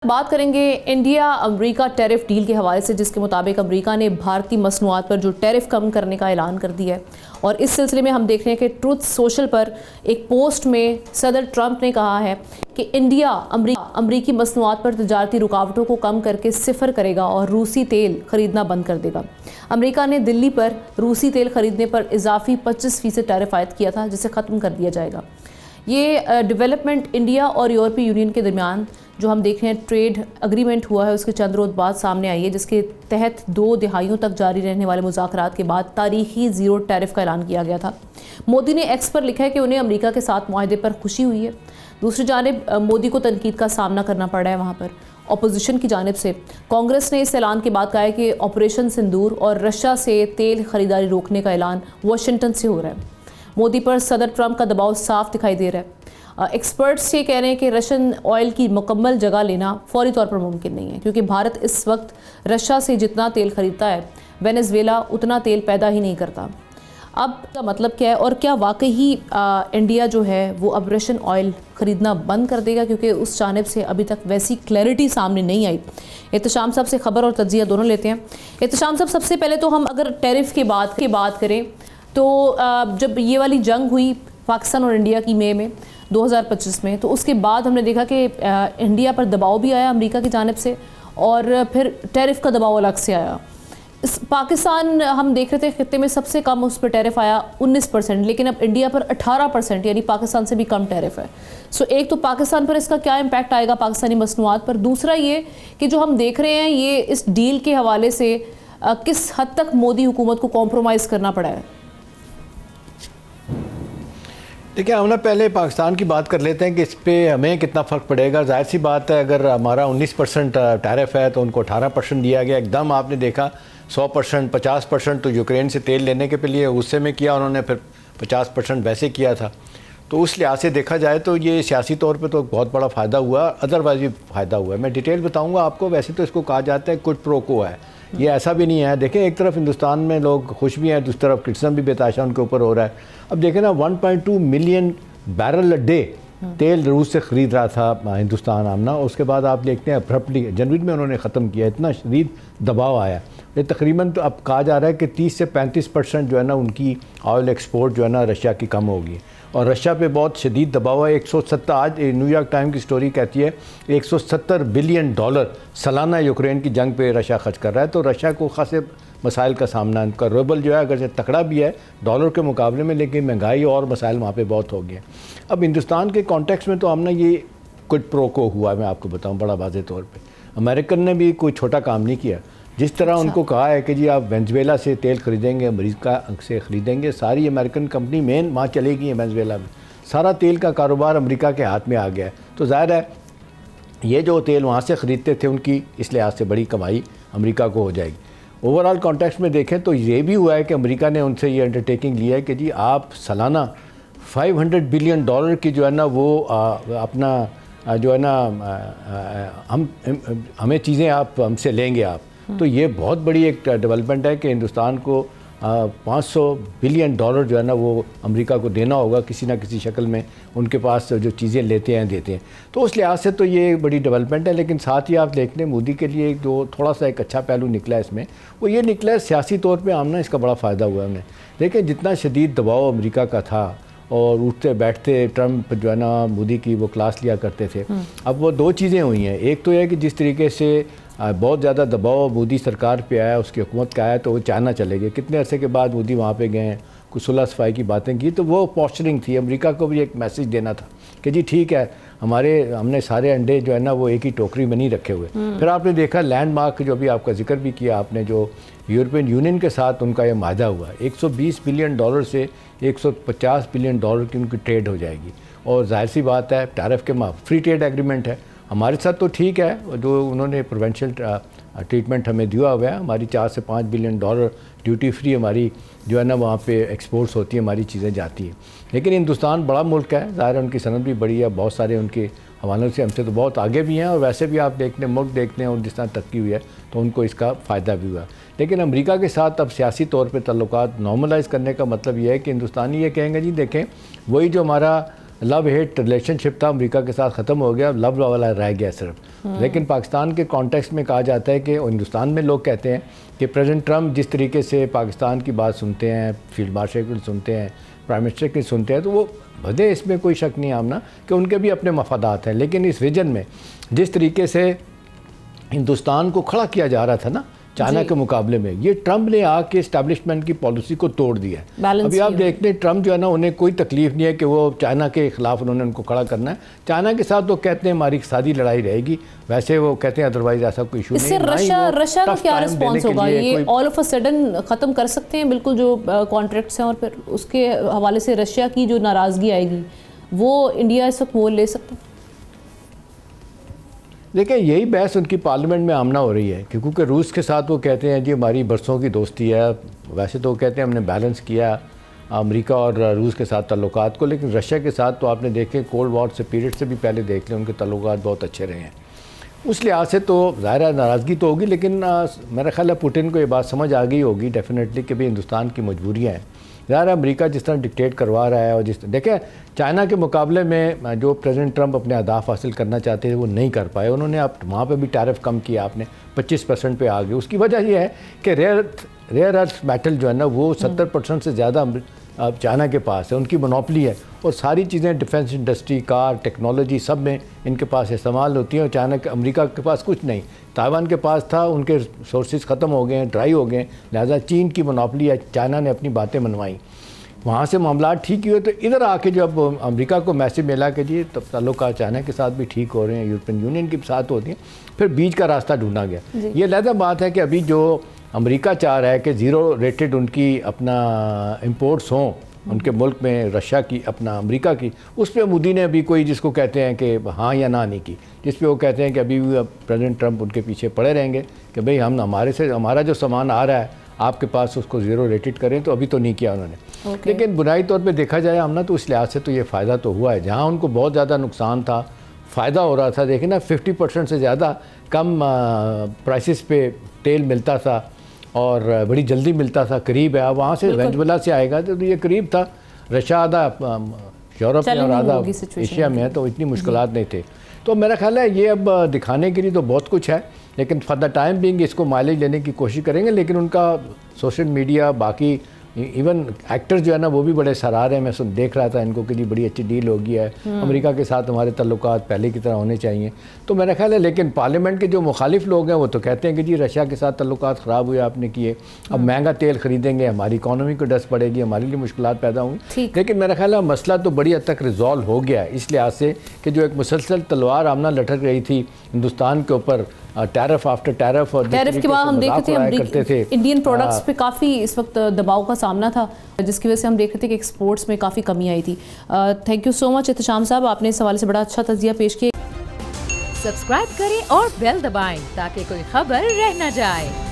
बात करेंगे India America tariff deal के हवाले से, जिसके मुताबिक अमेरिका ने भारतीय मसनूआत पर जो टैरिफ कम करने का ऐलान कर दिया है। और इस सिलसिले में हम देख रहे हैं कि ट्रुथ सोशल पर एक पोस्ट में सदर ट्रंप ने कहा है कि इंडिया अमरीकी मसनूआत पर तजारती रुकावटों को कम करके सिफर करेगा और रूसी तेल खरीदना बंद कर देगा। अमेरिका ने दिल्ली पर रूसी तेल खरीदने पर इजाफी 25% टैरिफ आयद किया था, जिसे ख़त्म कर दिया जाएगा। ये डेवलपमेंट इंडिया और यूरोपीय यूनियन के दरमियान जो हम देख रहे हैं ट्रेड एग्रीमेंट हुआ है, उसके चंद रोज़ बाद सामने आई है, जिसके तहत 2 दहाइयों तक जारी रहने वाले मुज़ाकरात के बाद तारीखी ज़ीरो टैरिफ का ऐलान किया गया था। मोदी ने एक्स पर लिखा है कि उन्हें अमेरिका के साथ मुआहदे पर खुशी हुई है। दूसरी जानिब मोदी को तनकीद का सामना करना पड़ रहा है वहाँ पर अपोजिशन की जानिब से। कांग्रेस ने इस ऐलान के बाद कहा है कि ऑपरेशन सिंदूर और रशिया से तेल खरीदारी रोकने का ऐलान वाशिंगटन से हो रहा है। मोदी पर सदर ट्रंप का दबाव साफ दिखाई दे रहा है। एक्सपर्ट्स ये कह रहे हैं कि रशियन ऑयल की मुकम्मल जगह लेना फौरी तौर पर मुमकिन नहीं है, क्योंकि भारत इस वक्त रशिया से जितना तेल खरीदता है वेनेजुएला उतना तेल पैदा ही नहीं करता। अब का मतलब क्या है और क्या वाकई ही इंडिया जो है वो अब रशियन ऑयल ख़रीदना बंद कर देगा, क्योंकि उस जानिब से अभी तक वैसी क्लैरिटी सामने नहीं आई। एहतशाम साहब से ख़बर और तज्जिया दोनों लेते हैं। एहतशाम साहब, सबसे पहले तो हम अगर टैरिफ की बात करें तो जब ये वाली जंग हुई पाकिस्तान और इंडिया की मई में 2025 में, तो उसके बाद हमने देखा कि इंडिया पर दबाव भी आया अमेरिका की जानिब से और फिर टैरिफ का दबाव अलग से आया। इस पाकिस्तान हम देख रहे थे खित्ते में सबसे कम उस पर टैरिफ आया 19%, लेकिन अब इंडिया पर 18%, यानी पाकिस्तान से भी कम टैरिफ है। सो एक तो पाकिस्तान पर इसका क्या इम्पैक्ट आएगा पाकिस्तानी मसनूआत पर, दूसरा ये कि जो हम देख रहे हैं ये इस डील के हवाले से किस हद तक मोदी हुकूमत को कॉम्प्रोमाइज़ करना पड़ा है। देखिए, हम ना पहले पाकिस्तान की बात कर लेते हैं कि इस पर हमें कितना फ़र्क पड़ेगा। जाहिर सी बात है, अगर हमारा 19% टैरिफ है तो उनको 18% दिया गया। एकदम आपने देखा 100%, 50% तो यूक्रेन से तेल लेने के लिए गुस्से में किया उन्होंने, फिर 50% वैसे किया था। तो उस लिहाज से देखा जाए तो ये सियासी तौर पे तो बहुत बड़ा फ़ायदा हुआ, अदरवाइज भी फ़ायदा हुआ है। मैं डिटेल बताऊँगा आपको। वैसे तो इसको कहा जाता है कुड प्रो को है, ये ऐसा भी नहीं है। देखें, एक तरफ हिंदुस्तान में लोग खुश भी हैं, दूसरी तरफ क्रिटिसिज्म भी बेताशा उनके ऊपर हो रहा है। अब देखें ना, 1.2 मिलियन बैरल अ डे तेल रूस से ख़रीद रहा था हिंदुस्तान आमना। उसके बाद आप देखते हैं अब्रप्टली जनवरी में उन्होंने ख़त्म किया। इतना शदीद दबाव आया, ये तकरीबन तो अब कहा जा रहा है कि 30 से 35% जो है ना उनकी ऑयल एक्सपोर्ट जो है ना रशिया की कम होगी। और रशिया पे बहुत शदीद दबाव है। 170, आज न्यूयॉर्क टाइम की स्टोरी कहती है 170 बिलियन डॉलर सालाना यूक्रेन की जंग पे रशिया खर्च कर रहा है। तो रशिया को खासे मसाइल का सामना, उनका रूबल जो है अगर से तकड़ा भी है डॉलर के मुकाबले में, लेकिन महंगाई और मसाइल वहाँ पे बहुत हो गए। अब हिंदुस्तान के कॉन्टेक्स्ट में तो हमने ये क्विड प्रो को हुआ, मैं आपको बताऊँ बड़ा वाज़ेह तौर पे। अमेरिकन ने भी कोई छोटा काम नहीं किया। जिस तरह उनको कहा है कि जी आप वेनेजुएला से तेल खरीदेंगे, अमेरिका से ख़रीदेंगे, सारी अमेरिकन कंपनी मेन वहाँ चलेगी वेनेजुएला में, सारा तेल का कारोबार अमेरिका के हाथ में आ गया है। तो ज़ाहिर है ये जो तेल वहाँ से ख़रीदते थे उनकी इस लिहाज से बड़ी कमाई अमेरिका को हो जाएगी। ओवरऑल कॉन्टेक्स्ट में देखें तो ये भी हुआ है कि अमेरिका ने उनसे ये अंडरटेकिंग लिया है कि जी आप सालाना 500 बिलियन डॉलर की जो है ना वो अपना जो है ना हमें चीज़ें आप हमसे लेंगे आप। तो ये बहुत बड़ी एक डेवलपमेंट है कि हिंदुस्तान को 500 बिलियन डॉलर जो है ना वो अमेरिका को देना होगा किसी ना किसी शक्ल में, उनके पास जो चीज़ें लेते हैं देते हैं। तो उस लिहाज से तो ये बड़ी डेवलपमेंट है। लेकिन साथ ही आप देख लें मोदी के लिए जो थोड़ा सा एक अच्छा पहलू निकला है इसमें, वो ये निकला है सियासी तौर पर आमना इसका बड़ा फ़ायदा हुआ है उन्हें। देखिए, जितना शदीद दबाव अमेरिका का था और उठते बैठते ट्रंप जो है ना मोदी की वो क्लास लिया करते थे, अब वो 2 चीज़ें हुई हैं। एक तो यह कि जिस तरीके से बहुत ज़्यादा दबाव मोदी सरकार पे आया, उसकी हुकूमत का आया, तो वो चाइना चले गए। कितने अरसे के बाद मोदी वहाँ पे गए, कुछ सुलह सफाई की बातें की, तो वो पॉस्चरिंग थी। अमेरिका को भी एक मैसेज देना था कि जी ठीक है, हमने सारे अंडे जो है ना वो एक ही टोकरी में नहीं रखे हुए। फिर आपने देखा लैंडमार्क जो भी आपका जिक्र भी किया आपने, जो यूरोपियन यूनियन के साथ उनका ये माहदा हुआ, 120 बिलियन डॉलर से 150 बिलियन डॉलर की उनकी ट्रेड हो जाएगी। और जाहिर सी बात है टैरिफ के फ्री ट्रेड एग्रीमेंट है हमारे साथ, तो ठीक है जो उन्होंने प्रोवेंशियल ट्रीटमेंट हमें दिया हुआ है। हमारी 4 से 5 बिलियन डॉलर ड्यूटी फ्री हमारी जो है ना वहाँ पे एक्सपोर्ट्स होती है, हमारी चीज़ें जाती हैं। लेकिन हिंदुस्तान बड़ा मुल्क है, ज़ाहिर है उनकी सनत भी बड़ी है, बहुत सारे उनके हवालों से हमसे तो बहुत आगे भी हैं। और वैसे भी आप देखते हैं मुल्क देखते हैं और जिस तरह तरक्की हुई है तो उनको इसका फ़ायदा भी हुआ। लेकिन अमेरिका के साथ अब सियासी तौर पर ताल्लुकात नॉर्मलाइज़ करने का मतलब ये है कि हिंदुस्तानी ये कहेंगे जी देखें वही जो हमारा लव हेट रिलेशनशिप था अमेरिका के साथ ख़त्म हो गया, लव वाला रह गया सिर्फ। लेकिन पाकिस्तान के कॉन्टेक्स्ट में कहा जाता है कि हिंदुस्तान में लोग कहते हैं कि प्रेसिडेंट ट्रम्प जिस तरीके से पाकिस्तान की बात सुनते हैं, फील्ड मार्शल की सुनते हैं, प्राइम मिनिस्टर की सुनते हैं, तो वो भले, इसमें कोई शक नहीं आमना कि उनके भी अपने मफादात हैं। लेकिन इस रीजन में जिस तरीके से हिंदुस्तान को खड़ा किया जा रहा था ना चाइना के मुकाबले में, ये ट्रम्प ने आके इस्टेब्लिशमेंट की पॉलिसी को तोड़ दिया है। अभी आप देखते हैं ट्रम्प जो है ना, उन्हें कोई तकलीफ नहीं है कि वो चाइना के खिलाफ उन्होंने उनको खड़ा करना है। चाइना के साथ वो कहते हैं हमारी सादी लड़ाई रहेगी, वैसे वो कहते हैं अदरवाइज ऐसा कोई इशू नहीं है। रशिया का क्या रिस्पॉन्स होगा? ये ऑल ऑफ अ सडन ख़त्म कर सकते हैं बिल्कुल जो कॉन्ट्रैक्ट्स हैं, और फिर उसके हवाले से रशिया की जो नाराज़गी आएगी वो इंडिया इस वक्त मोल ले सकता है? देखिए, यही बहस उनकी पार्लियामेंट में आमना हो रही है क्योंकि रूस के साथ वो कहते हैं जी हमारी बरसों की दोस्ती है। वैसे तो वो कहते हैं हमने बैलेंस किया अमेरिका और रूस के साथ ताल्लुकात को, लेकिन रशिया के साथ तो आपने देखे कोल्ड वॉर से पीरियड से भी पहले देख लें उनके ताल्लुकात बहुत अच्छे रहे हैं। उस लिहाज से तो ज़ाहिर है नाराज़गी तो होगी, लेकिन मेरा ख्याल है पुतिन को ये बात समझ आ गई होगी डेफिनेटली कि भाई हिंदुस्तान की मजबूरियाँ हैं। ज़ाहिर है अमेरिका जिस तरह डिक्टेट करवा रहा है, और जिस देखें चाइना के मुकाबले में जो प्रेसिडेंट ट्रम्प अपने अहदाफ हासिल करना चाहते थे वो नहीं कर पाए। उन्होंने अब वहाँ पे भी टैरिफ कम किया, आपने 25% पे आ गए। उसकी वजह यह है कि रेयर अर्थ मेटल जो है ना वो 70% से ज़्यादा अब चाइना के पास है, उनकी मोनोपली है, और सारी चीज़ें डिफेंस इंडस्ट्री, कार, टेक्नोलॉजी सब में इनके पास इस्तेमाल होती हैं। और चाइना के अमेरिका के पास कुछ नहीं, ताइवान के पास था, उनके सोर्सेज ख़त्म हो गए हैं, ड्राई हो गए, लिहाजा चीन की मोनोपली है, चाइना ने अपनी बातें मनवाई, वहाँ से मामला ठीक हुए। तो इधर आके जब अमेरिका को मैसेज मिला कि जी तब ताल्लुकात चाइना के साथ भी ठीक हो रहे हैं, यूरोपियन यूनियन के साथ होती हैं, फिर बीच का रास्ता ढूंढा गया। ये लहदा बात है कि अभी जो अमेरिका चाह रहा है कि ज़ीरो रेटेड उनकी अपना इंपोर्ट्स हों उनके मुल्क में, रशिया की अपना अमेरिका की, उस पर मोदी ने अभी कोई जिसको कहते हैं कि हाँ या ना नहीं की, जिस पे वो कहते हैं कि अभी भी प्रेसिडेंट ट्रम्प उनके पीछे पड़े रहेंगे कि भाई हम हमारा जो सामान आ रहा है आपके पास उसको ज़ीरो रेटेड करें। तो अभी तो नहीं किया उन्होंने। लेकिन बुनियादी तौर पे देखा जाए हमने तो इस लिहाज से तो ये फ़ायदा तो हुआ है। जहाँ उनको बहुत ज़्यादा नुकसान था, फ़ायदा हो रहा था। देखिए ना 50% से ज़्यादा कम प्राइसेस पे तेल मिलता था और बड़ी जल्दी मिलता था, करीब है। वहाँ से वेनेजुएला से आएगा तो ये करीब था, रशिया आधा यूरोप में और आधा एशिया में है, तो इतनी मुश्किलात नहीं थे। तो मेरा ख्याल है ये अब दिखाने के लिए तो बहुत कुछ है, लेकिन फॉर द टाइम बिंग इसको माइलेज लेने की कोशिश करेंगे। लेकिन उनका सोशल मीडिया, बाकी इवन एक्टर्स जो है ना वो भी बड़े सराह रहे हैं। मैं देख रहा था इनको कि जी बड़ी अच्छी डील हो गया है, अमेरिका के साथ हमारे ताल्लुकात पहले की तरह होने चाहिए। तो मेरा ख्याल है, लेकिन पार्लियामेंट के जो मुखालिफ लोग हैं वो तो कहते हैं कि जी रशिया के साथ ताल्लुकात ख़राब हुए आपने किए, अब महंगा तेल ख़रीदेंगे, हमारी इकॉनमी को डस्ट पड़ेगी, हमारे लिए मुश्किलात पैदा होंगी। लेकिन मेरा ख्याल है मसला तो बड़ी हद तक रिजॉल्व हो गया है, इस लिहाज से कि जो एक मुसलसल तलवार आमना लटक रही थी हिंदुस्तान के ऊपर, टैरिफ आफ्टर टैरिफ, और टैरिफ के बाद हम देखते थे इंडियन प्रोडक्ट्स पे काफ़ी इस वक्त दबाव का सामना था, जिसकी वजह से हम देख रहे थे कि एक्सपोर्ट्स में काफ़ी कमी आई थी। Thank you so much Ehtesham साहब, आपने इस हवाले से बड़ा अच्छा तज़किया पेश किया। सब्सक्राइब करें और बेल दबाएं ताकि कोई खबर रह न जाए।